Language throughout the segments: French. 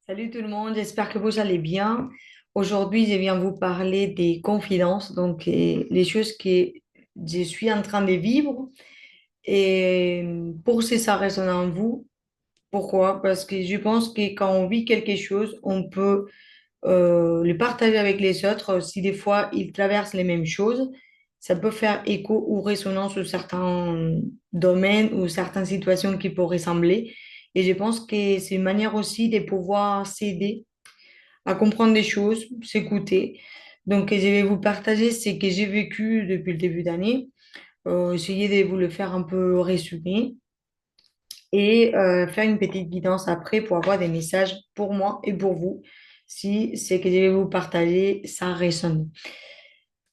Salut tout le monde, j'espère que vous allez bien. Aujourd'hui, je viens vous parler des confidences, donc les choses que je suis en train de vivre et pour si ça résonne en vous. Pourquoi? Parce que je pense que quand on vit quelque chose, on peut le partager avec les autres. Si des fois ils traversent les mêmes choses, ça peut faire écho ou résonance sur certains domaines ou certaines situations qui pourraient ressembler. Et je pense que c'est une manière aussi de pouvoir s'aider à comprendre des choses, s'écouter. Donc, je vais vous partager ce que j'ai vécu depuis le début d'année, essayer de vous le faire un peu résumé et faire une petite guidance après pour avoir des messages pour moi et pour vous, si ce que je vais vous partager, ça résonne.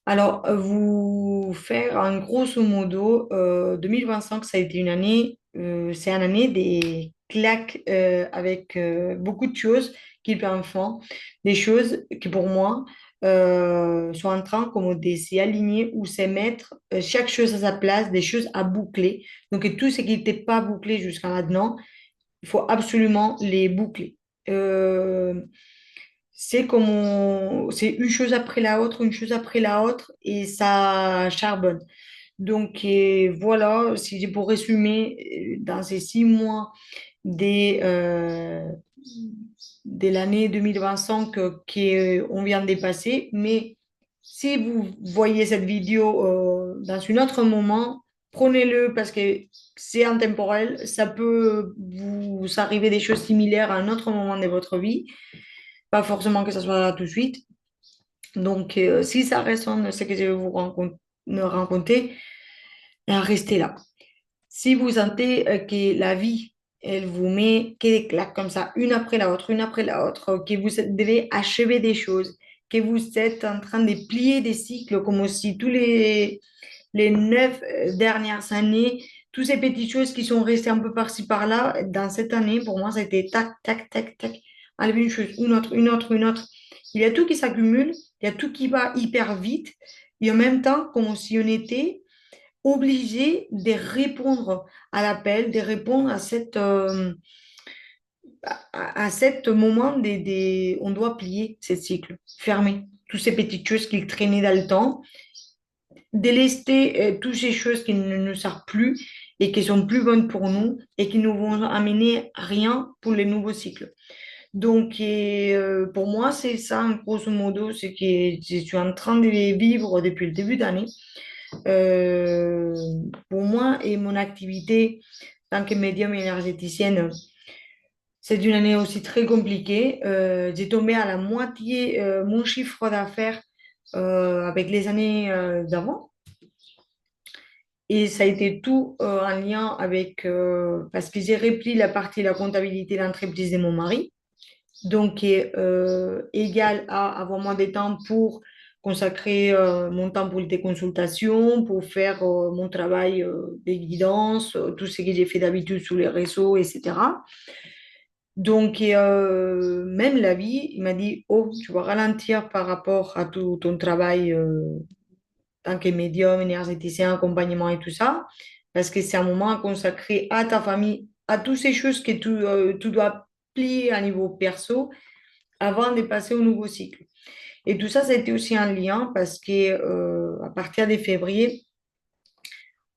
Alors, vous faire un grosso modo, 2025, ça a été une année, c'est une année des claques avec beaucoup de choses qui peuvent faire, des choses qui pour moi sont en train comme de s'y aligner ou se mettre chaque chose à sa place, des choses à boucler. Donc, tout ce qui n'était pas bouclé jusqu'à maintenant, il faut absolument les boucler. Euh, c'est comme c'est une chose après la autre, une chose après la autre, et ça charbonne. Donc voilà, si je pour résumer, dans ces 6 mois des, de l'année 2025 qu'on vient de dépasser, mais si vous voyez cette vidéo dans un autre moment, prenez-le parce que c'est intemporel, ça peut vous arriver des choses similaires à un autre moment de votre vie. Pas forcément que ça soit là tout de suite. Donc, si ça résonne, ce que je vais vous raconter, restez là. Si vous sentez que la vie, elle vous met que des claques comme ça, une après la autre, que vous devez achever des choses, que vous êtes en train de plier des cycles, comme si tous les 9 dernières années, toutes ces petites choses qui sont restées un peu par-ci par-là, dans cette année, pour moi, ça a été tac, tac, tac, tac, enlever une chose, une autre, une autre, une autre. Il y a tout qui s'accumule, il y a tout qui va hyper vite, et en même temps, comme si on était obligé de répondre à l'appel, de répondre à cet moment on doit plier ce cycle, fermer toutes ces petites choses qui traînaient dans le temps, délester toutes ces choses qui ne nous servent plus et qui sont plus bonnes pour nous et qui nous vont amener à rien pour les nouveaux cycles. Donc, pour moi, c'est ça, grosso modo, ce que je suis en train de vivre depuis le début d'année. Euh, pour moi et mon activité en tant que médium énergéticienne, c'est une année aussi très compliquée. J'ai tombé à la moitié mon chiffre d'affaires avec les années d'avant. Et ça a été tout en lien avec, parce que j'ai repris la partie de la comptabilité d'entreprise de mon mari, donc qui est égal à avoir moins de temps pour consacrer mon temps pour des consultations, pour faire mon travail de guidance, tout ce que j'ai fait d'habitude sur les réseaux, etc. Donc, même la vie, il m'a dit, oh, tu vas ralentir par rapport à tout ton travail tant que médium, énergéticien, accompagnement et tout ça, parce que c'est un moment à consacrer à ta famille, à toutes ces choses que tu dois plier à niveau perso avant de passer au nouveau cycle. Et tout ça, ça a été aussi un lien parce que à partir de février,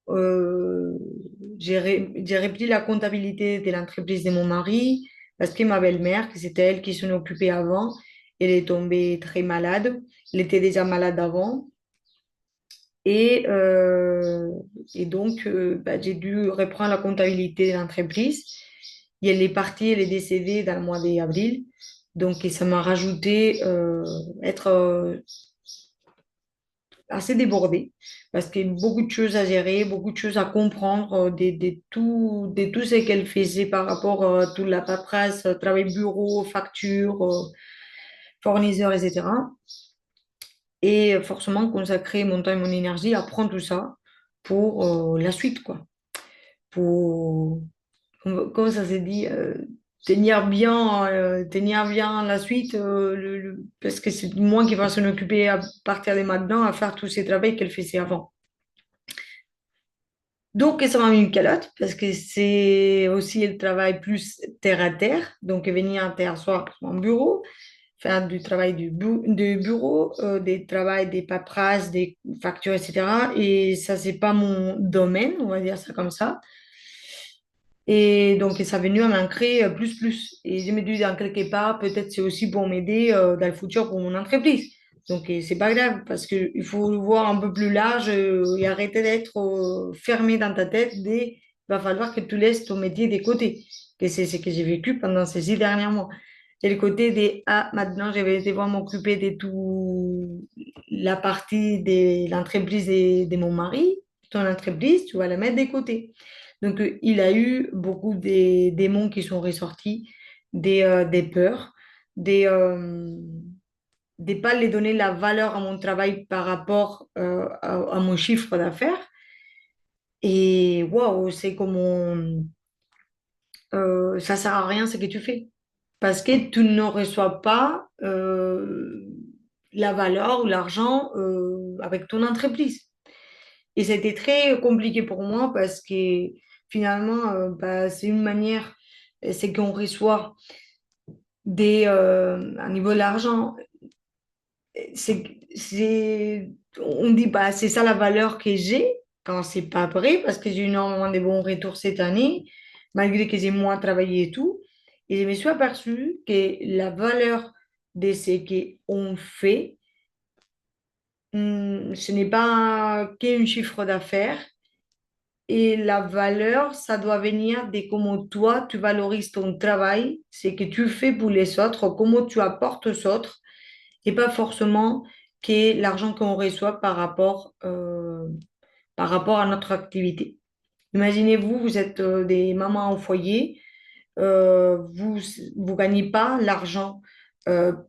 euh, j'ai repris la comptabilité de l'entreprise de mon mari parce que ma belle-mère, que c'était elle qui s'en occupait avant, elle est tombée très malade. Elle était déjà malade avant. Et, euh, et donc, bah, j'ai dû reprendre la comptabilité de l'entreprise. Et elle est partie, elle est décédée dans le mois d'avril. Donc, et ça m'a rajouté être assez débordée parce qu'il y a beaucoup de choses à gérer, beaucoup de choses à comprendre de tout ce qu'elle faisait par rapport à toute la paperasse, travail bureau, facture, fournisseurs, etc. Et forcément consacrer mon temps et mon énergie à prendre tout ça pour la suite, quoi. Pour, comment ça s'est dit, tenir bien la suite, parce que c'est moi qui va s'en occuper à partir de maintenant à faire tous ces travaux qu'elle faisait avant. Donc, ça m'a mis une calotte parce que c'est aussi le travail plus terre à terre. Donc, venir un terre soir à mon bureau, faire du travail du bureau, des travails, des paperasses, des factures, etc. Et ça, c'est pas mon domaine, on va dire ça comme ça. Et donc, ça est venu à m'ancrer plus. Et je me dis, dans quelque part, peut-être c'est aussi pour m'aider dans le futur pour mon entreprise. Donc, c'est pas grave parce qu'il faut le voir un peu plus large et arrêter d'être fermé dans ta tête dès va falloir que tu laisses ton métier de côté. Que c'est ce que j'ai vécu pendant ces 6 derniers mois. Et le côté des ah, maintenant, je vais devoir m'occuper de tout la partie de l'entreprise de mon mari, ton entreprise, tu vas la mettre de côté. Donc, il a eu beaucoup des démons qui sont ressortis, des peurs, des, euh, de ne pas les donner la valeur à mon travail par rapport à mon chiffre d'affaires. Et waouh, c'est comme ça sert à rien ce que tu fais. Parce que tu ne reçois pas la valeur ou l'argent avec ton entreprise. Et c'était très compliqué pour moi parce que finalement, bah, c'est une manière, c'est qu'on reçoit à niveau de l'argent, on dit, bah, c'est ça la valeur que j'ai quand c'est pas vrai parce que j'ai eu énormément de bons retours cette année, malgré que j'ai moins travaillé et tout. Et je me suis aperçue que la valeur de ce qu'on fait, ce n'est pas qu'un chiffre d'affaires. Et la valeur, ça doit venir de comment toi, tu valorises ton travail, ce que tu fais pour les autres, comment tu apportes aux autres, et pas forcément que l'argent qu'on reçoit par rapport à notre activité. Imaginez-vous, vous êtes des mamans au foyer, vous ne gagnez pas l'argent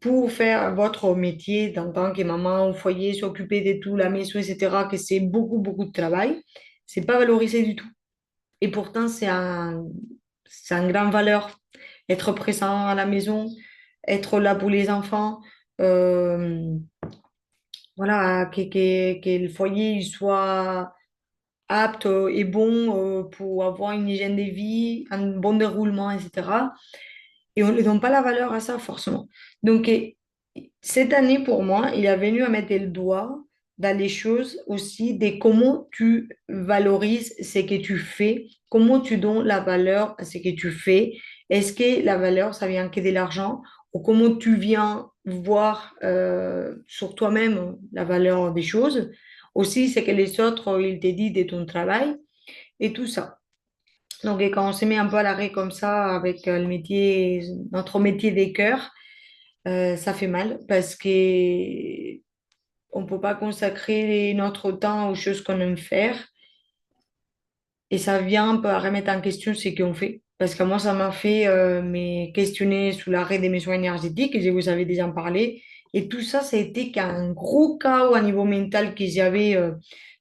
pour faire votre métier en tant que maman au foyer, s'occuper de tout, la maison, etc., que c'est beaucoup de travail. C'est pas valorisé du tout. Et pourtant, c'est une grande valeur. Être présent à la maison, être là pour les enfants, euh, voilà, que le foyer il soit apte et bon pour avoir une hygiène de vie, un bon déroulement, etc. Et on ne donne pas la valeur à ça, forcément. Donc, cette année, pour moi, il est venu à mettre le doigt dans les choses aussi de comment tu valorises ce que tu fais, comment tu donnes la valeur à ce que tu fais. Est-ce que la valeur, ça vient que de l'argent ou comment tu viens voir sur toi-même la valeur des choses. Aussi, c'est que les autres, ils te disent de ton travail et tout ça. Donc, et quand on se met un peu à l'arrêt comme ça avec le métier, notre métier des cœurs, ça fait mal parce que on peut pas consacrer notre temps aux choses qu'on aime faire et ça vient un peu à remettre en question ce qu'on fait. Parce que moi, ça m'a fait me questionner sur l'arrêt des maisons énergétiques, et je vous avais déjà parlé. Et tout ça, ça a été qu'un gros chaos à niveau mental que j'avais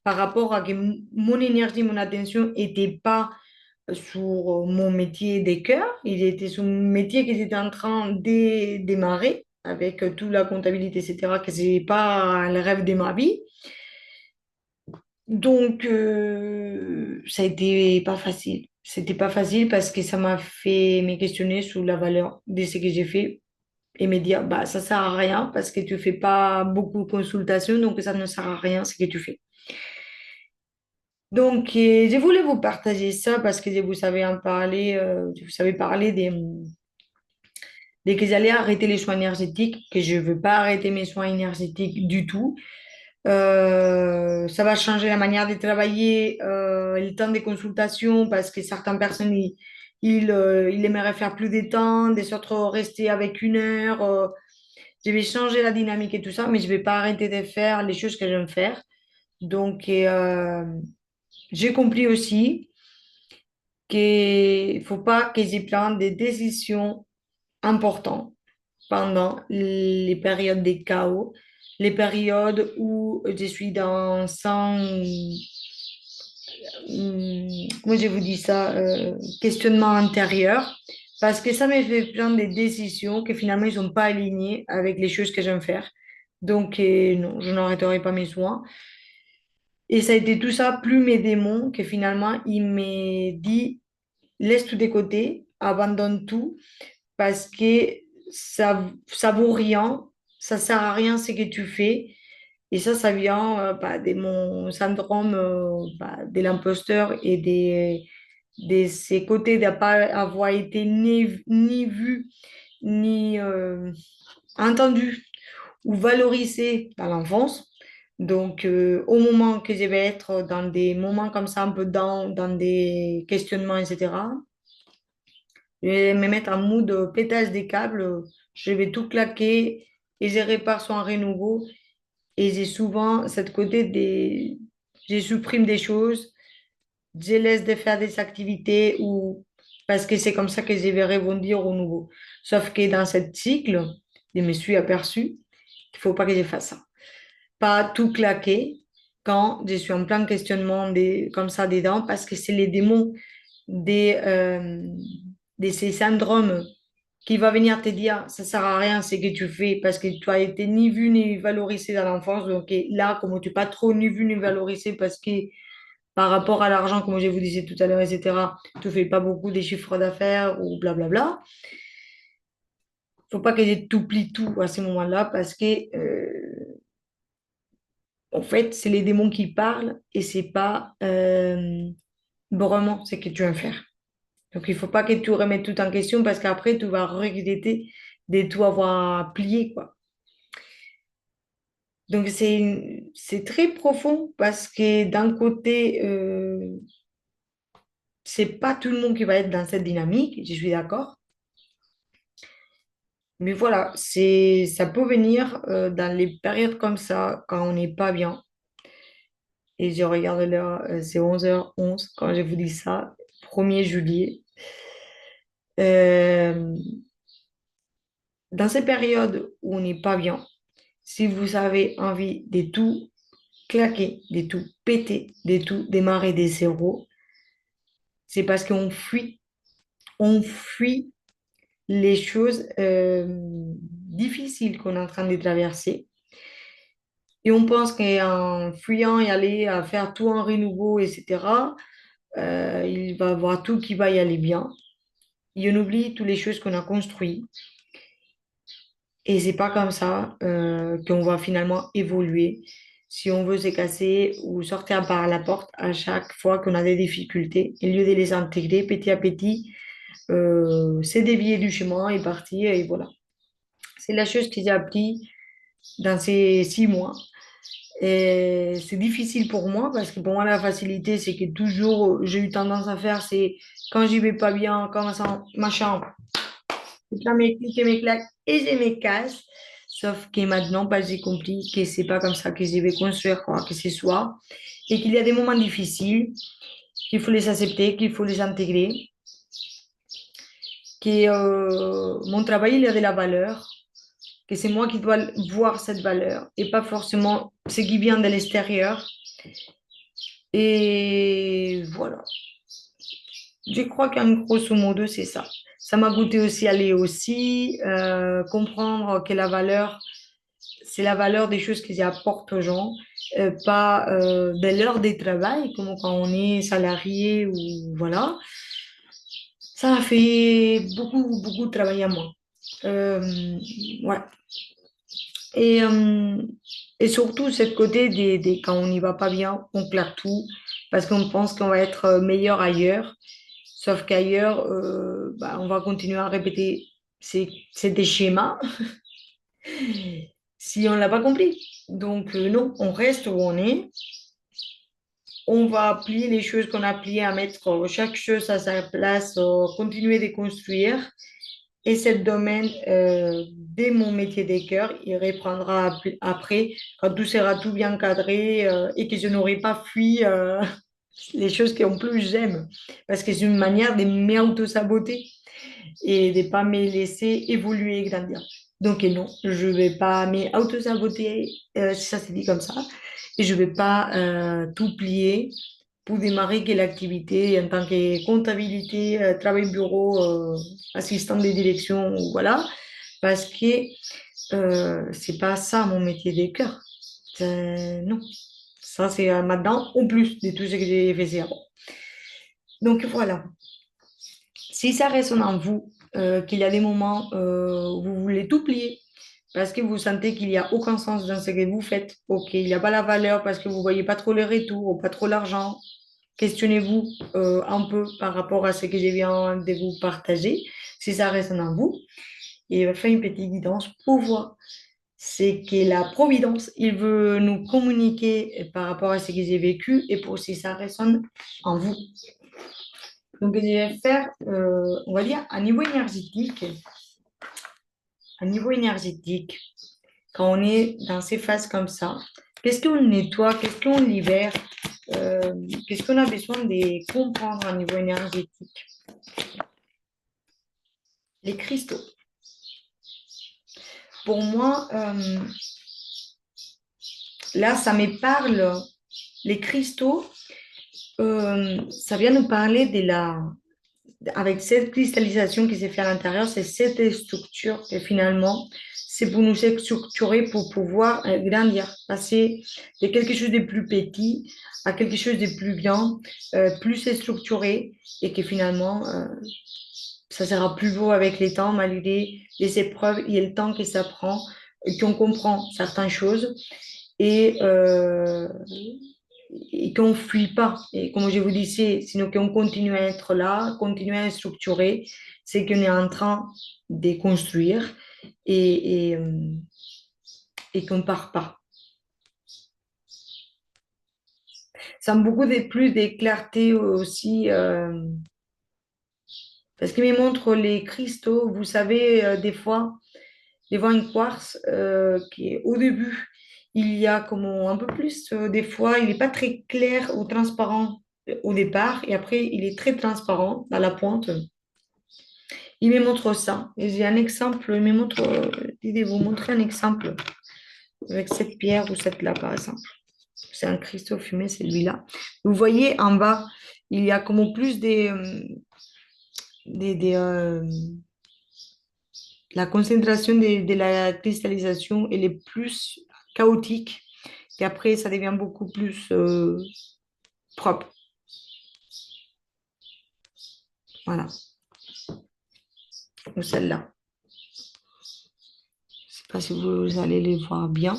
par rapport à que mon énergie, mon attention n'était pas sur mon métier des cœurs. Il était sur mon métier que j'étais en train de démarrer avec toute la comptabilité, etc., que ce n'est pas le rêve de ma vie. Donc, ça a été pas facile. C'était pas facile parce que ça m'a fait me questionner sur la valeur de ce que j'ai fait et me dire, bah, ça sert à rien parce que tu fais pas beaucoup de consultations, donc ça ne sert à rien ce que tu fais. Donc, je voulais vous partager ça parce que je vous savais en parler, je vous savais parler dès que j'allais arrêter les soins énergétiques, que je ne veux pas arrêter mes soins énergétiques du tout. Ça va changer la manière de travailler, le temps des consultations, parce que certaines personnes, ils aimeraient faire plus de temps, des autres rester avec 1 heure. Je vais changer la dynamique et tout ça, mais je ne vais pas arrêter de faire les choses que j'aime faire. Donc, j'ai compris aussi qu'il ne faut pas que j'y prenne des décisions importantes pendant les périodes de chaos, les périodes où je suis dans comment je vous dis ça, questionnement intérieur, parce que ça me fait prendre des décisions que finalement ils ne sont pas alignées avec les choses que j'aime faire. Donc, non, je n'arrêterai pas mes soins. Et ça a été tout ça, plus mes démons, que finalement, il m'a dit, laisse tout de côté, abandonne tout, parce que ça vaut rien, ça sert à rien ce que tu fais. Et ça vient de mon syndrome de l'imposteur et de ces côtés de ne pas avoir été ni vu, ni entendu ou valorisé dans l'enfance. Donc, au moment que je vais être dans des moments comme ça, un peu dans des questionnements, etc., je vais me mettre en mode pétage des câbles, je vais tout claquer et je répare sur un renouveau. Et j'ai souvent cette côté des... Je supprime des choses, je laisse de faire des activités ou parce que c'est comme ça que je vais rebondir au nouveau. Sauf que dans ce cycle, je me suis aperçue qu'il ne faut pas que je fasse ça. Pas tout claquer quand je suis en plein questionnement comme ça dedans parce que c'est les démons de ces syndromes qui va venir te dire ça sert à rien ce que tu fais parce que tu as été ni vu ni valorisé dans l'enfance. Donc là, comme tu n'es pas trop ni vu ni valorisé parce que par rapport à l'argent, comme je vous disais tout à l'heure, etc., tu ne fais pas beaucoup des chiffres d'affaires ou blablabla. Il ne faut pas que je t'oublie tout à ce moment-là parce que en fait, c'est les démons qui parlent et c'est pas vraiment ce que tu veux faire. Donc, il ne faut pas que tu remettes tout en question parce qu'après, tu vas regretter de tout avoir plié, quoi. Donc, c'est très profond parce que d'un côté, c'est pas tout le monde qui va être dans cette dynamique, je suis d'accord. Mais voilà, ça peut venir dans les périodes comme ça, quand on n'est pas bien. Et je regarde l'heure, c'est 11h11 quand je vous dis ça, 1er juillet. Euh, dans ces périodes où on n'est pas bien, si vous avez envie de tout claquer, de tout péter, de tout démarrer des zéros, c'est parce qu'on fuit. On fuit les choses difficiles qu'on est en train de traverser. Et on pense qu'en fuyant et aller à faire tout en renouveau, etc., il va y avoir tout qui va y aller bien. Et on oublie toutes les choses qu'on a construites. Et c'est pas comme ça qu'on va finalement évoluer. Si on veut se casser ou sortir par la porte à chaque fois qu'on a des difficultés, au lieu de les intégrer petit à petit, c'est dévier du chemin et partir. Et voilà. C'est la chose que j'ai appris dans ces 6 mois. Et c'est difficile pour moi parce que pour moi, la facilité, c'est que toujours j'ai eu tendance à faire, c'est quand j'y vais pas bien, quand machin, je prends mes clics et mes claques et je me casse. Sauf que maintenant, bah, j'ai compris que c'est pas comme ça que je vais construire quoi que ce soit et qu'il y a des moments difficiles, qu'il faut les accepter, qu'il faut les intégrer, que mon travail, il a de la valeur, que c'est moi qui dois voir cette valeur et pas forcément ce qui vient de l'extérieur. Et voilà. Je crois qu'en grosso modo, c'est ça. Ça m'a goûté aussi aller aussi, comprendre que la valeur, c'est la valeur des choses qu'ils apportent aux gens, pas de l'heure de travail, comme quand on est salarié ou voilà. Ça a fait beaucoup, beaucoup de travail à moi. Ouais. Et, euh, et surtout, cette côté quand on n'y va pas bien, on claque tout parce qu'on pense qu'on va être meilleur ailleurs. Sauf qu'ailleurs, on va continuer à répéter c'est des schémas si on ne l'a pas compris. Donc, non, on reste où on est. On va plier les choses qu'on a pliées, à mettre chaque chose à sa place, continuer de construire. Et ce domaine, dès mon métier des cœurs, il reprendra après, quand tout sera tout bien cadré et que je n'aurai pas fui les choses que en plus j'aime. Parce que c'est une manière de m'auto-saboter et de ne pas me laisser évoluer et grandir. Donc non, je ne vais pas m'auto-saboter, si ça se dit comme ça, et je ne vais pas tout plier pour démarrer quelle activité en tant que comptabilité, travail bureau, assistant de direction, voilà, parce que c'est pas ça mon métier de cœur. Non, Ça, c'est maintenant, en plus de tout ce que j'ai fait avant. Donc voilà, si ça résonne en vous, qu'il y a des moments où vous voulez tout plier, parce que vous sentez qu'il n'y a aucun sens dans ce que vous faites, ok, il n'y a pas la valeur parce que vous ne voyez pas trop les retours ou pas trop l'argent, questionnez-vous un peu par rapport à ce que je viens de vous partager, si ça résonne en vous, et faites une petite guidance pour voir. C'est que la Providence, il veut nous communiquer par rapport à ce que j'ai vécu et pour si ça résonne en vous. Donc, je vais faire, on va dire, à niveau énergétique, quand on est dans ces phases comme ça, qu'est-ce qu'on nettoie, qu'est-ce qu'on libère, qu'est-ce qu'on a besoin de comprendre à niveau énergétique? Les cristaux. Pour moi, là, ça me parle, les cristaux, ça vient nous parler avec cette cristallisation qui s'est faite à l'intérieur, c'est cette structure que finalement, c'est pour nous structurer pour pouvoir grandir, passer de quelque chose de plus petit à quelque chose de plus grand, plus structuré et que finalement, ça sera plus beau avec les temps, malgré les épreuves et le temps que ça prend, qu'on comprend certaines choses et, euh, et qu'on ne fuit pas. Et comme je vous disais, sinon qu'on continue à être là, continuer à structurer, c'est qu'on est en train de construire et qu'on ne part pas. Ça me beaucoup plus de clarté aussi, parce qu'il me montre les cristaux, vous savez, des fois un quartz qui est au début, il y a comme un peu plus, des fois, il n'est pas très clair ou transparent au départ, et après, il est très transparent à la pointe. Il me montre ça. Et j'ai un exemple, il me montre, je vais vous montrer un exemple avec cette pierre ou cette là, par exemple. C'est un cristaux fumé, c'est celui-là. Vous voyez en bas, il y a comme plus des, la concentration de la cristallisation, elle est plus chaotique et après, ça devient beaucoup plus propre. Voilà, ou celle-là. Je ne sais pas si vous allez les voir bien,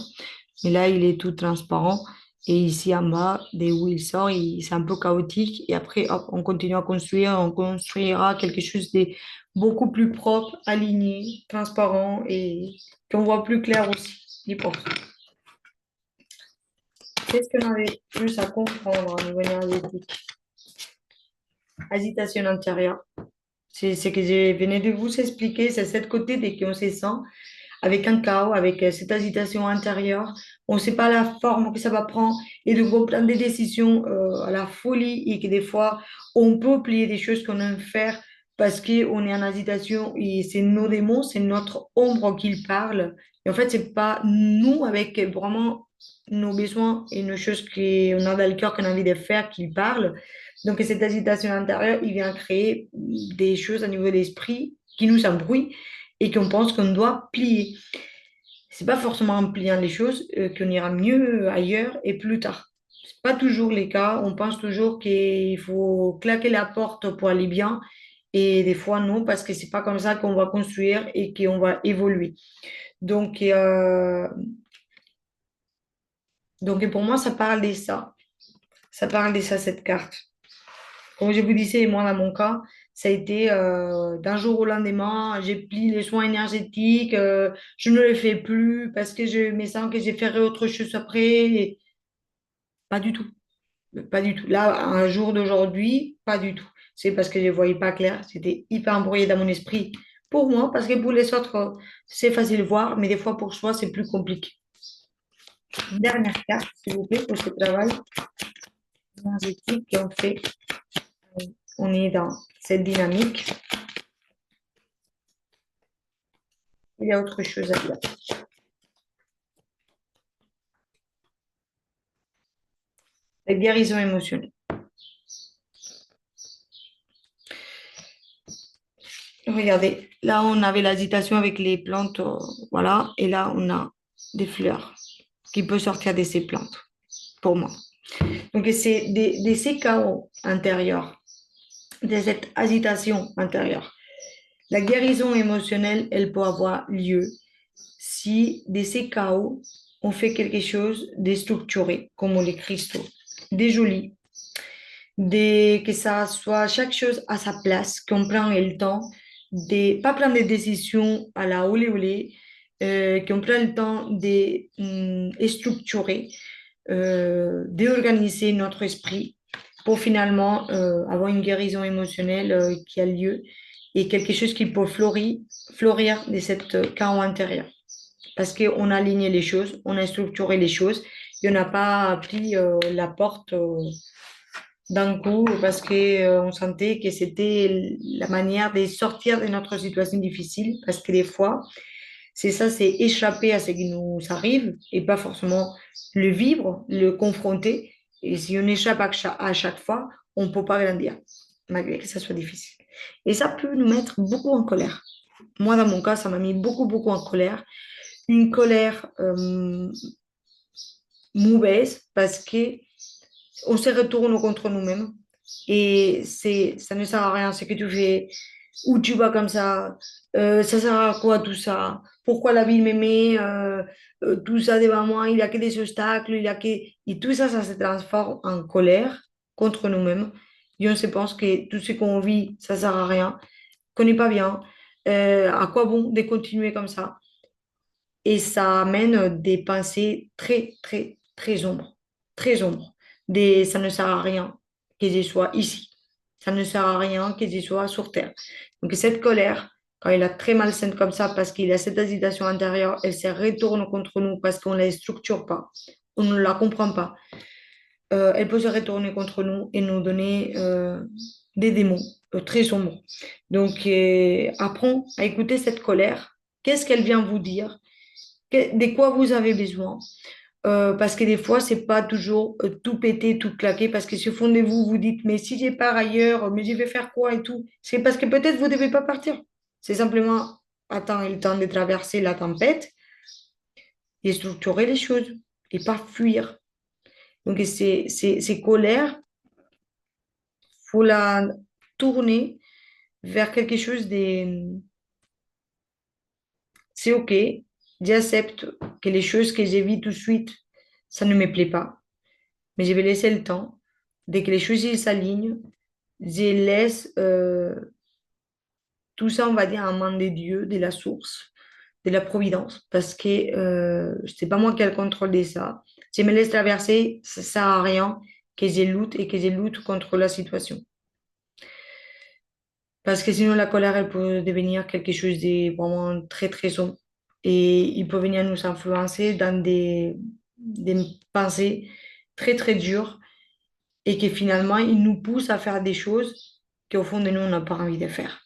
mais là, il est tout transparent. Et ici en bas, dès où il sort, c'est un peu chaotique. Et après, hop, on continue à construire. On construira quelque chose de beaucoup plus propre, aligné, transparent et qu'on voit plus clair aussi. Je pense. Qu'est-ce qu'on avait plus à comprendre au niveau énergétique? Agitation intérieure. C'est ce que je venais de vous expliquer. C'est cette côté dès qu'on se sent avec un chaos, avec cette agitation intérieure. On ne sait pas la forme que ça va prendre et de prendre des décisions à la folie et que des fois, on peut oublier des choses qu'on aime faire parce qu'on est en agitation et c'est nos démons, c'est notre ombre qui parle. Et en fait, c'est pas nous avec vraiment nos besoins et nos choses qu'on a dans le cœur qu'on a envie de faire qui parlent. Donc, cette agitation intérieure, il vient créer des choses à niveau de l'esprit qui nous embrouillent et qu'on pense qu'on doit plier. C'est pas forcément en pliant les choses qu'on ira mieux ailleurs et plus tard. C'est pas toujours le cas. On pense toujours qu'il faut claquer la porte pour aller bien et des fois non parce que c'est pas comme ça qu'on va construire et qu'on va évoluer. Donc, donc pour moi, ça parle de ça. Ça parle de ça, cette carte. Comme je vous disais, moi, dans mon cas, ça a été d'un jour au lendemain, j'ai plié les soins énergétiques, je ne les fais plus parce que je me sens que j'ai fait autre chose après. Et pas du tout. Pas du tout. Là, un jour d'aujourd'hui, pas du tout. C'est parce que je ne voyais pas clair. C'était hyper embrouillé dans mon esprit pour moi, parce que pour les autres, c'est facile de voir, mais des fois pour soi, c'est plus compliqué. Une dernière carte, s'il vous plaît, pour ce travail énergétique qu'on fait. On est dans cette dynamique. Il y a autre chose à dire. La guérison émotionnelle. Regardez, là on avait l'agitation avec les plantes, voilà, et là on a des fleurs qui peuvent sortir de ces plantes, pour moi. Donc, c'est de ces chaos intérieurs, de cette agitation intérieure. La guérison émotionnelle, elle peut avoir lieu si de ces chaos, on fait quelque chose de structuré, comme les cristaux, des jolis, que ça soit chaque chose à sa place, qu'on prend le temps de pas prendre des décisions à la olé olé, qu'on prend le temps de structurer, d'organiser notre esprit pour finalement avoir une guérison émotionnelle qui a lieu et quelque chose qui peut fleurir de cette chaos intérieur. Parce qu'on a aligné les choses, on a structuré les choses et on n'a pas pris la porte d'un coup parce qu'on sentait que c'était la manière de sortir de notre situation difficile. Parce que des fois, c'est ça, c'est échapper à ce qui nous arrive et pas forcément le vivre, le confronter. Et si on échappe à chaque fois, on ne peut pas grandir, malgré que ça soit difficile. Et ça peut nous mettre beaucoup en colère. Moi, dans mon cas, ça m'a mis beaucoup, beaucoup en colère. Une colère mauvaise parce que on se retourne contre nous-mêmes et ça ne sert à rien ce que tu fais, où tu vas comme ça sert à quoi tout ça, pourquoi la vie m'aimait, tout ça devant moi, il n'y a que des obstacles, il y a que... Et tout ça, ça se transforme en colère contre nous-mêmes. Et on se pense que tout ce qu'on vit, ça sert à rien, qu'on n'est pas bien, à quoi bon de continuer comme ça? Et ça amène des pensées très, très, très sombres. Très sombres. Ça ne sert à rien que je sois ici. Ça ne sert à rien que je sois sur Terre. Donc cette colère, quand elle est très malsaine comme ça, parce qu'il y a cette agitation intérieure, elle se retourne contre nous parce qu'on ne la structure pas, on ne la comprend pas. Elle peut se retourner contre nous et nous donner des démons très sombres. Donc apprends à écouter cette colère. Qu'est-ce qu'elle vient vous dire? De quoi vous avez besoin. Parce que des fois, c'est pas toujours tout péter, tout claquer, parce que si au fond de vous, vous dites, mais si j'ai pars ailleurs, mais je vais faire quoi et tout, c'est parce que peut-être vous ne devez pas partir. C'est simplement attendre le temps de traverser la tempête et structurer les choses et pas fuir. Donc, ces colères, faut la tourner vers quelque chose de... C'est OK, j'accepte que les choses que j'ai vues tout de suite, ça ne me plaît pas. Mais je vais laisser le temps. Dès que les choses s'alignent, je laisse tout ça, on va dire, en main de Dieu, de la source, de la providence, parce que c'est pas moi qui ai le contrôle de ça. Je me laisse traverser, ça sert à rien que je lutte et que je lutte contre la situation. Parce que sinon, la colère, elle peut devenir quelque chose de vraiment très, très sombre. Et il peut venir nous influencer dans des pensées très, très dures et que finalement, il nous pousse à faire des choses qu'au fond de nous, on n'a pas envie de faire.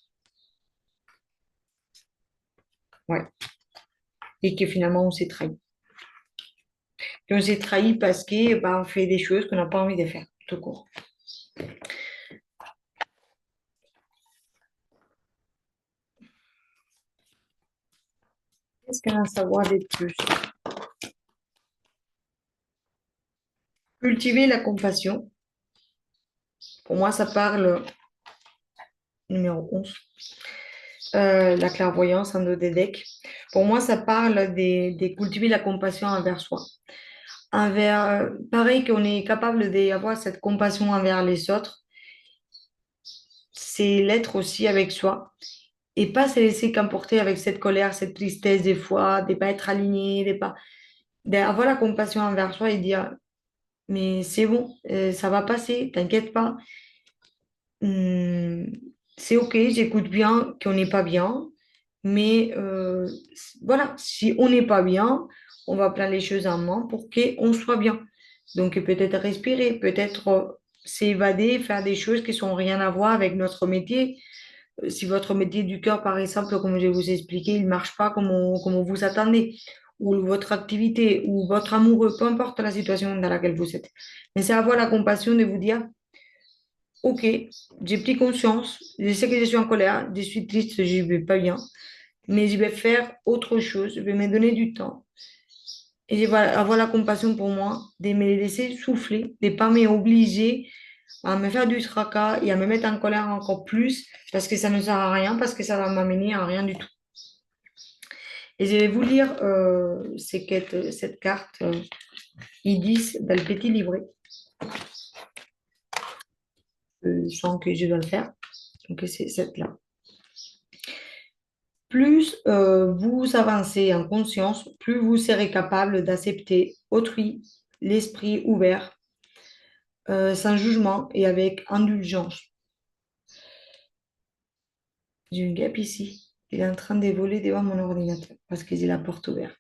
Ouais. Et que finalement, on s'est trahi. Et on s'est trahi parce que bah, on fait des choses qu'on n'a pas envie de faire, tout court. Qu'est-ce qu'on a à savoir de plus? Cultiver la compassion. Pour moi, ça parle, numéro 11, la clairvoyance en dos des decks. Pour moi, ça parle de cultiver la compassion envers soi. Pareil qu'on est capable d'avoir cette compassion envers les autres, c'est l'être aussi avec soi et pas se laisser qu'emporter avec cette colère, cette tristesse des fois, de ne pas être aligné, de pas d'avoir la compassion envers soi et dire mais c'est bon, ça va passer, t'inquiète pas. Hum, c'est ok, j'écoute bien qu'on n'est pas bien, mais voilà, si on n'est pas bien, on va prendre les choses en main pour qu'on soit bien. Donc peut-être respirer, peut-être s'évader, faire des choses qui n'ont rien à voir avec notre métier. Si votre métier du cœur, par exemple, comme je vous ai expliqué, il ne marche pas comme vous attendez, ou votre activité, ou votre amoureux, peu importe la situation dans laquelle vous êtes. Mais c'est avoir la compassion de vous dire, OK, j'ai pris conscience, je sais que je suis en colère, je suis triste, je ne vais pas bien, mais je vais faire autre chose, je vais me donner du temps. Et avoir la compassion pour moi, de me laisser souffler, de ne pas m'obliger à me faire du tracas et à me mettre en colère encore plus parce que ça ne sert à rien, parce que ça va m'amener à rien du tout. Et je vais vous lire cette carte. Ils disent dans le petit livret. Je sens que je dois le faire. Donc c'est cette-là. Plus vous avancez en conscience, plus vous serez capable d'accepter autrui, l'esprit ouvert, sans jugement et avec indulgence. J'ai une guêpe ici. Il est en train de voler devant mon ordinateur parce que j'ai la porte ouverte.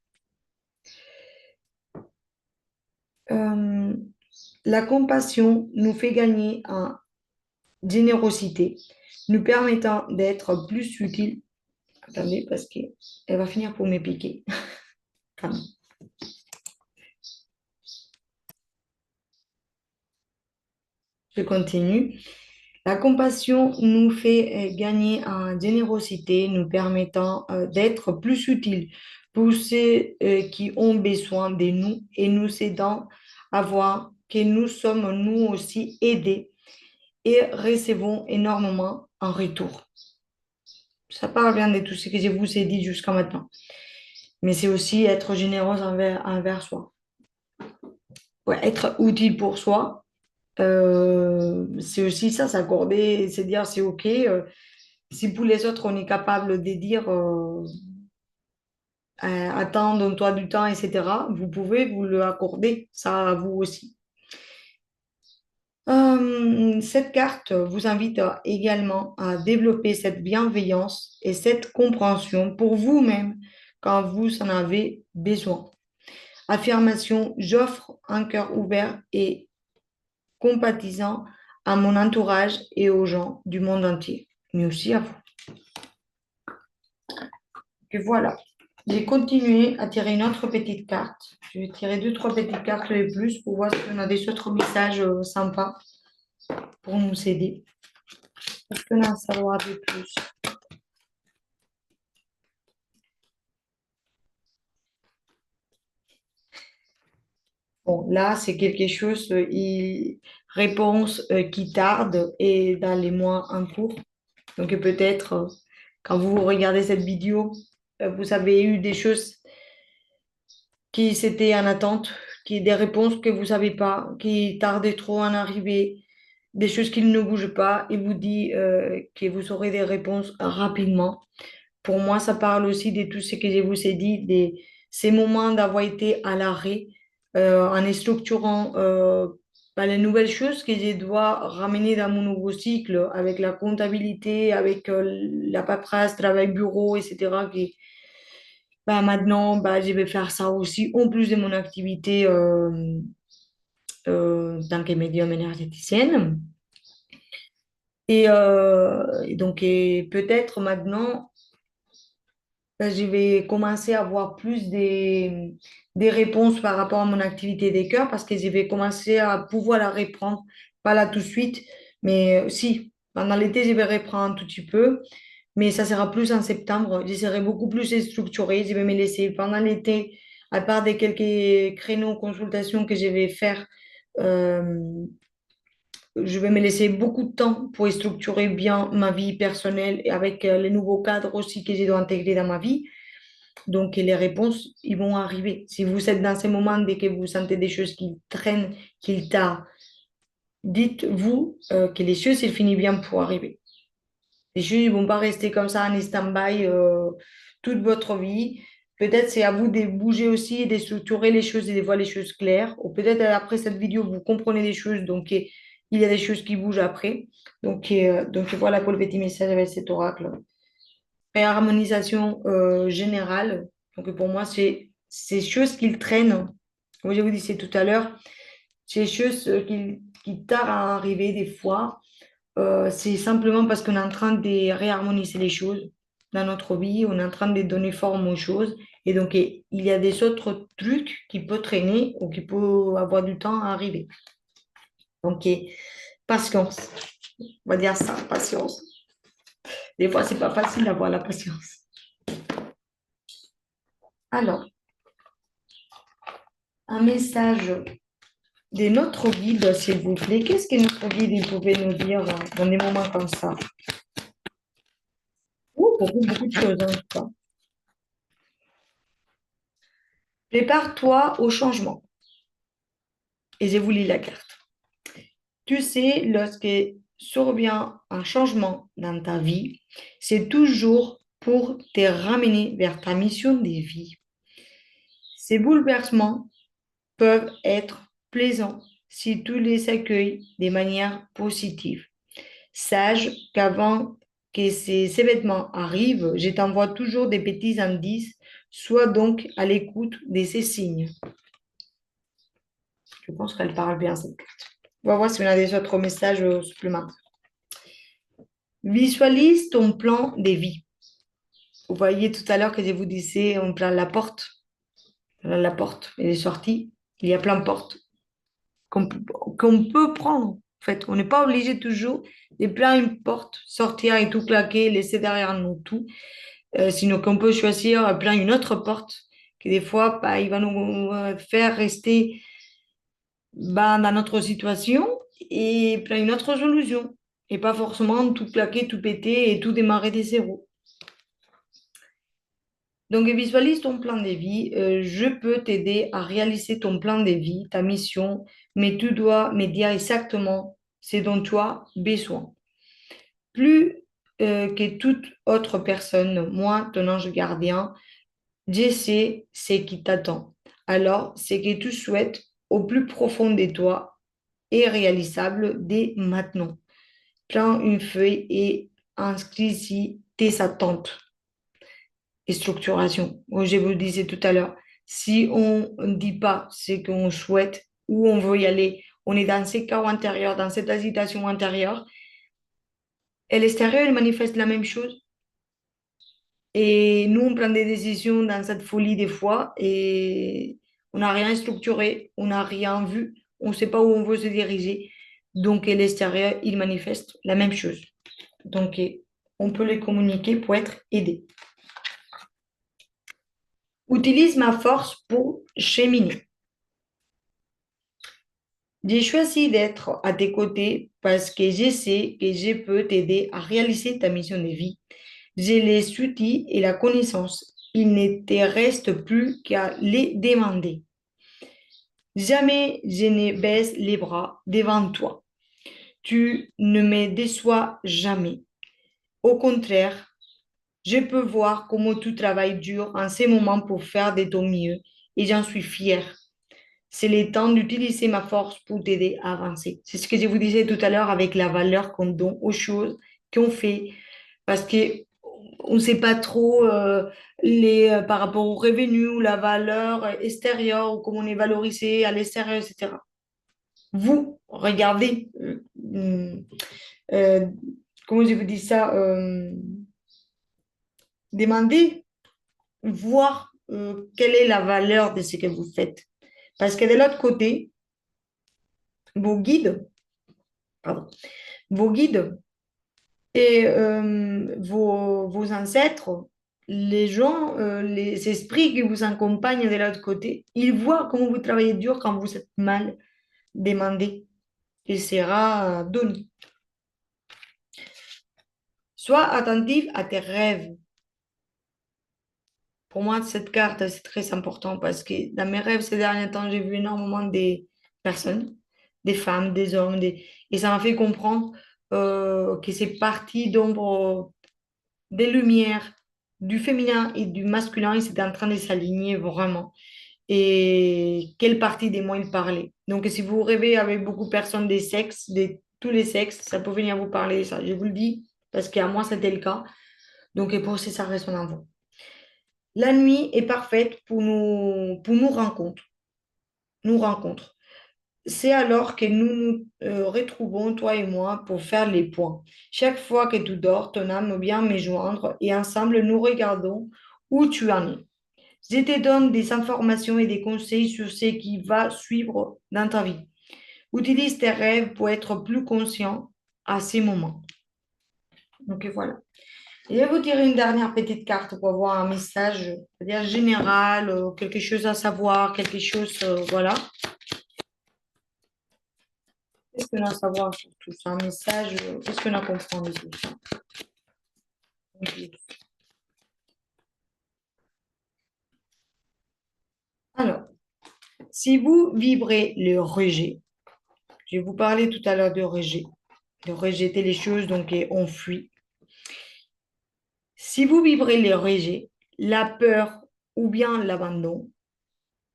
Euh, la compassion nous fait gagner en générosité, nous permettant d'être plus utiles. Attendez, parce qu'elle va finir pour me piquer. Enfin, je continue. La compassion nous fait gagner en générosité, nous permettant d'être plus utiles pour ceux qui ont besoin de nous et nous aidant à voir que nous sommes nous aussi aidés et recevons énormément en retour. Ça parle bien de tout ce que je vous ai dit jusqu'à maintenant, mais c'est aussi être généreux envers soi. Ouais, être utile pour soi, c'est aussi ça, s'accorder, c'est dire c'est OK. Si pour les autres, on est capable de dire attends, donne-toi du temps, etc., vous pouvez vous le accorder, ça à vous aussi. Cette carte vous invite également à développer cette bienveillance et cette compréhension pour vous-même quand vous en avez besoin. Affirmation, j'offre un cœur ouvert et compatissant à mon entourage et aux gens du monde entier, mais aussi à vous. Et voilà. J'ai continué à tirer une autre petite carte. Je vais tirer deux, trois petites cartes de plus pour voir si on a des autres messages sympas pour nous aider. Parce qu'on a à savoir de plus. Bon, là, c'est quelque chose, réponse qui tarde et dans les mois en cours. Donc peut-être, quand vous regardez cette vidéo, vous avez eu des choses qui s'étaient en attente, des réponses que vous ne savez pas, qui tardaient trop à en arriver, des choses qui ne bougent pas, et vous dit que vous aurez des réponses rapidement. Pour moi, ça parle aussi de tout ce que je vous ai dit, de ces moments d'avoir été à l'arrêt, en structurant les nouvelles choses que je dois ramener dans mon nouveau cycle, avec la comptabilité, avec la paperasse, travail bureau, etc., maintenant, je vais faire ça aussi, en plus de mon activité en tant que médium énergéticienne. Et donc, peut-être maintenant, je vais commencer à avoir plus des réponses par rapport à mon activité des cœurs parce que je vais commencer à pouvoir la reprendre, pas là tout de suite, mais si, pendant l'été, je vais reprendre un tout petit peu. Mais ça sera plus en septembre. Je serai beaucoup plus structurée. Je vais me laisser pendant l'été, à part des quelques créneaux consultations que je vais faire, euh, je vais me laisser beaucoup de temps pour structurer bien ma vie personnelle et avec les nouveaux cadres aussi que je dois intégrer dans ma vie. Donc, les réponses, ils vont arriver. Si vous êtes dans ces moments dès que vous sentez des choses qui traînent, qui tardent, dites-vous que les choses, ils finissent bien pour arriver. Les choses ne vont pas rester comme ça en stand-by toute votre vie. Peut-être c'est à vous de bouger aussi et de structurer les choses et de voir les choses claires. Ou peut-être après cette vidéo, vous comprenez les choses, donc il y a des choses qui bougent après. Donc voilà pour le petit message avec cet oracle. Réharmonisation générale. Donc pour moi, c'est ces choses qui traînent. Comme je vous disais tout à l'heure, ces choses qui tardent à arriver des fois. C'est simplement parce qu'on est en train de réharmoniser les choses dans notre vie, on est en train de donner forme aux choses. Et donc, il y a des autres trucs qui peuvent traîner ou qui peuvent avoir du temps à arriver. Donc, patience. On va dire ça, patience. Des fois, c'est pas facile d'avoir la patience. Alors, un message de notre guide, s'il vous plaît. Qu'est-ce que notre guide il pouvait nous dire dans des moments comme ça? Beaucoup, beaucoup de choses en tout cas. Prépare-toi au changement. Et je vous lis la carte. Tu sais, lorsque survient un changement dans ta vie, c'est toujours pour te ramener vers ta mission de vie. Ces bouleversements peuvent être plaisants si tu les accueilles de manière positive. Sache qu'avant que ces événements arrivent, je t'envoie toujours des petits indices, sois donc à l'écoute de ces signes. Je pense qu'elle parle bien cette carte. On va voir si on a des autres messages supplémentaires. Visualise ton plan de vie. Vous voyez tout à l'heure que je vous disais, on prend la porte. La porte, elle est sortie. Il y a plein de portes qu'on peut prendre. En fait, on n'est pas obligé toujours de prendre une porte, sortir et tout claquer, laisser derrière nous tout. Sinon qu'on peut choisir plein une autre porte qui des fois, bah, il va nous faire rester bah, dans notre situation et plein une autre solution. Et pas forcément tout claquer, tout péter et tout démarrer des zéros. Donc, visualise ton plan de vie. Je peux t'aider à réaliser ton plan de vie, ta mission, mais tu dois me dire exactement ce dont tu as besoin. Plus que toute autre personne, moi, ton ange gardien, je sais ce qui t'attend. Alors, ce que tu souhaites au plus profond de toi est réalisable dès maintenant. Prends une feuille et inscris ici tes attentes et structuration. Comme je vous le disais tout à l'heure, si on ne dit pas ce qu'on souhaite, où on veut y aller, on est dans ces chaos intérieurs, dans cette agitation intérieure, et l'extérieur, il manifeste la même chose. Et nous, on prend des décisions dans cette folie des fois et on n'a rien structuré, on n'a rien vu, on ne sait pas où on veut se diriger. Donc, et l'extérieur, il manifeste la même chose. Donc, on peut les communiquer pour être aidé. Utilise ma force pour cheminer. J'ai choisi d'être à tes côtés parce que je sais que je peux t'aider à réaliser ta mission de vie. J'ai les outils et la connaissance. Il ne te reste plus qu'à les demander. Jamais je ne baisse les bras devant toi. Tu ne me déçois jamais. Au contraire, je peux voir comment tu travailles dur en ces moments pour faire de ton mieux et j'en suis fière. C'est le temps d'utiliser ma force pour t'aider à avancer. C'est ce que je vous disais tout à l'heure avec la valeur qu'on donne aux choses qu'on fait. Parce que on ne sait pas trop par rapport aux revenus ou la valeur extérieure ou comment on est valorisé à l'extérieur, etc. Vous, regardez, euh, comment je vous dis ça, demandez, voir quelle est la valeur de ce que vous faites. Parce que de l'autre côté, vos guides, pardon, vos guides et vos ancêtres, les gens, les esprits qui vous accompagnent de l'autre côté, ils voient comment vous travaillez dur quand vous êtes mal demandé. Il sera donné. Sois attentif à tes rêves. Pour moi, cette carte, c'est très important parce que dans mes rêves ces derniers temps, j'ai vu énormément de personnes, des femmes, des hommes, et ça m'a fait comprendre que ces parties d'ombre, des lumières, du féminin et du masculin, ils étaient en train de s'aligner vraiment. Et quelle partie des moi il parlait. Donc, si vous rêvez avec beaucoup de personnes des sexes, de tous les sexes, ça peut venir vous parler de ça. Je vous le dis parce qu'à moi, c'était le cas. Donc, et pour si ça résonne en vous. La nuit est parfaite pour nous rencontres. Nous rencontres. C'est alors que nous nous retrouvons, toi et moi, pour faire les points. Chaque fois que tu dors, ton âme vient me joindre et ensemble, nous regardons où tu en es. Je te donne des informations et des conseils sur ce qui va suivre dans ta vie. Utilise tes rêves pour être plus conscient à ces moments. Donc voilà. Et je vais vous tirer une dernière petite carte pour avoir un message, c'est-à-dire général, quelque chose à savoir, quelque chose, voilà. Qu'est-ce qu'on a à savoir sur tout ça? Un message, qu'est-ce qu'on a à comprendre de tout ça? Ok. Alors, si vous vibrez le rejet, je vais vous parler tout à l'heure de rejeter les choses, donc et on fuit. Si vous vibrez le rejet, la peur ou bien l'abandon,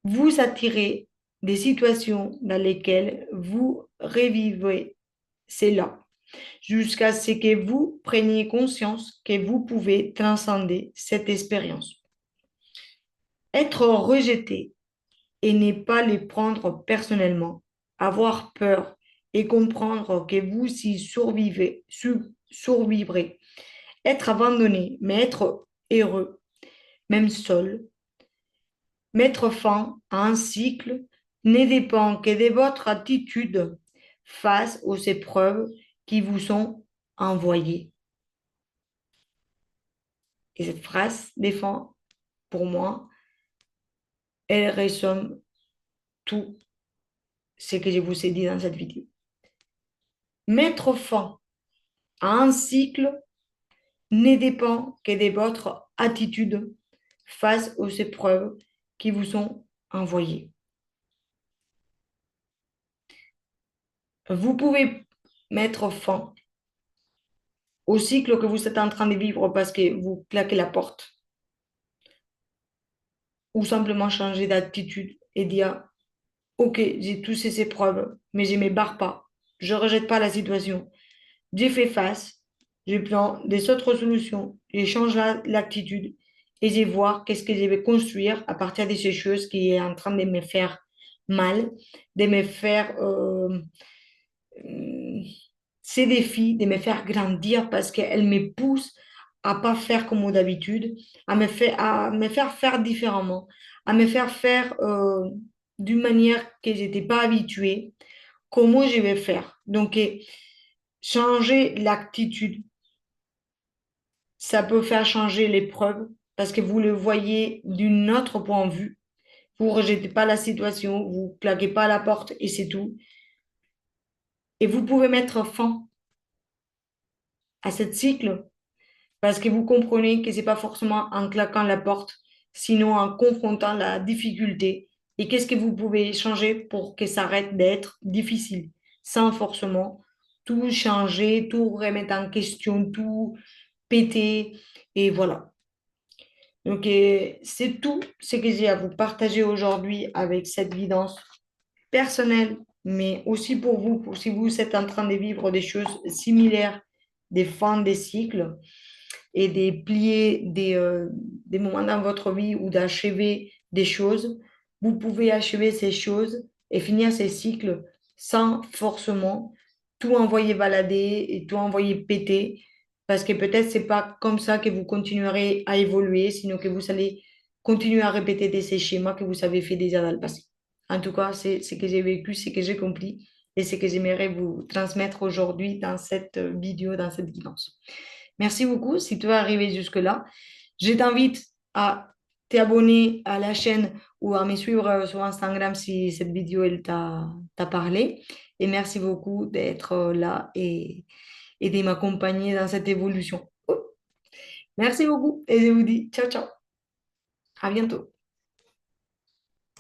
vous attirez des situations dans lesquelles vous revivez cela jusqu'à ce que vous preniez conscience que vous pouvez transcender cette expérience. Être rejeté et ne pas les prendre personnellement, avoir peur et comprendre que vous y survivrez, être abandonné, mais être heureux, même seul, mettre fin à un cycle ne dépend que de votre attitude face aux épreuves qui vous sont envoyées. Et cette phrase défend, pour moi, elle résume tout ce que je vous ai dit dans cette vidéo. Mettre fin à un cycle ne dépend que de votre attitude face aux épreuves qui vous sont envoyées. Vous pouvez mettre fin au cycle que vous êtes en train de vivre parce que vous claquez la porte ou simplement changer d'attitude et dire, OK, j'ai tous ces épreuves, mais je ne me barre pas. Je ne rejette pas la situation. J'ai fait face, je prends des autres solutions, je change l'attitude et je vois qu'est-ce que je vais construire à partir de ces choses qui est en train de me faire mal, de me faire euh, ces défis, de me faire grandir parce qu'elles me poussent à pas faire comme d'habitude, à me faire faire différemment, à me faire faire d'une manière que je n'étais pas habituée. Comment je vais faire? Donc, changer l'attitude, ça peut faire changer l'épreuve parce que vous le voyez d'un autre point de vue. Vous ne rejetez pas la situation, vous ne claquez pas la porte et c'est tout. Et vous pouvez mettre fin à ce cycle parce que vous comprenez que ce n'est pas forcément en claquant la porte, sinon en confrontant la difficulté. Et qu'est-ce que vous pouvez changer pour que ça arrête d'être difficile, sans forcément tout changer, tout remettre en question, tout péter. Et voilà. Donc, c'est tout ce que j'ai à vous partager aujourd'hui avec cette guidance personnelle, mais aussi pour vous, si vous êtes en train de vivre des choses similaires, des fins des cycles et des pliés, des moments dans votre vie ou d'achever des choses, vous pouvez achever ces choses et finir ces cycles sans forcément tout envoyer balader et tout envoyer péter, parce que peut-être c'est pas comme ça que vous continuerez à évoluer, sinon que vous allez continuer à répéter ces schémas que vous avez fait déjà dans le passé. En tout cas, c'est ce que j'ai vécu, ce que j'ai compris et ce que j'aimerais vous transmettre aujourd'hui dans cette vidéo, dans cette guidance. Merci beaucoup. Si tu es arrivé jusque-là, je t'invite à t'abonner à la chaîne ou à me suivre sur Instagram si cette vidéo elle t'a parlé. Et merci beaucoup d'être là et de m'accompagner dans cette évolution. Merci beaucoup et je vous dis ciao, ciao. À bientôt.